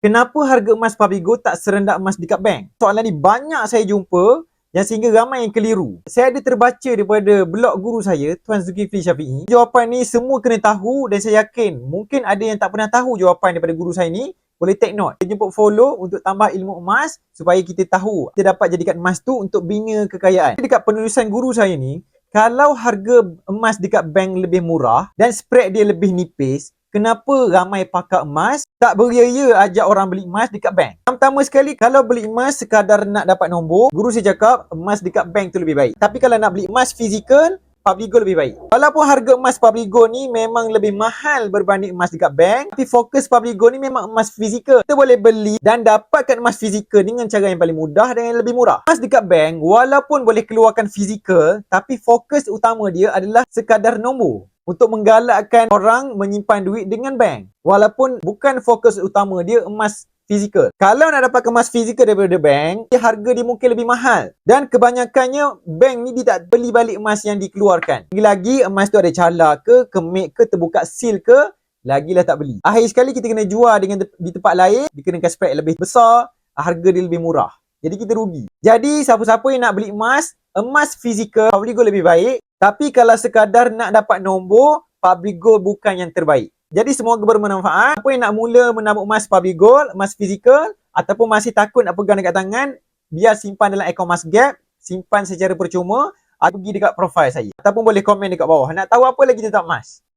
Kenapa harga emas Public Gold tak serendah emas dekat bank? Soalan ni banyak saya jumpa yang sehingga ramai yang keliru. Saya ada terbaca daripada blog guru saya, Tuan Zulkifli Syafiee. Jawapan ni semua kena tahu dan saya yakin mungkin ada yang tak pernah tahu jawapan daripada guru saya ni. Boleh take note. Dia jemput follow untuk tambah ilmu emas supaya kita tahu kita dapat jadikan emas tu untuk bina kekayaan. Dekat penulisan guru saya ni, kalau harga emas dekat bank lebih murah dan spread dia lebih nipis, kenapa ramai pakar emas tak beria-ia ajak orang beli emas dekat bank? Pertama sekali, kalau beli emas sekadar nak dapat nombor, guru saya cakap emas dekat bank tu lebih baik. Tapi kalau nak beli emas fizikal, Public Gold lebih baik. Walaupun harga emas Public Gold ni memang lebih mahal berbanding emas dekat bank, tapi fokus Public Gold ni memang emas fizikal. Kita boleh beli dan dapatkan emas fizikal dengan cara yang paling mudah dan yang lebih murah. Emas dekat bank, walaupun boleh keluarkan fizikal, tapi fokus utama dia adalah sekadar nombor, untuk menggalakkan orang menyimpan duit dengan bank. Walaupun bukan fokus utama dia emas fizikal. Kalau nak dapat emas fizikal daripada bank, harga dia mungkin lebih mahal. Dan kebanyakannya bank ni dia tak beli balik emas yang dikeluarkan. Lagi-lagi emas tu ada cala ke, kemik ke, terbuka seal ke, lagilah tak beli. Akhir sekali kita kena jual dengan di tempat lain, dikenakan spread lebih besar, harga dia lebih murah. Jadi kita rugi. Jadi siapa-siapa yang nak beli emas fizikal, Public Gold lebih baik. Tapi kalau sekadar nak dapat nombor, Public Gold bukan yang terbaik. Jadi semoga bermanfaat. Siapa yang nak mula menabung emas Public Gold, emas fizikal, ataupun masih takut nak pegang dekat tangan, biar simpan dalam akaun Masgap, simpan secara percuma, atau pergi dekat profil saya. Ataupun boleh komen dekat bawah. Nak tahu apa lagi tentang emas?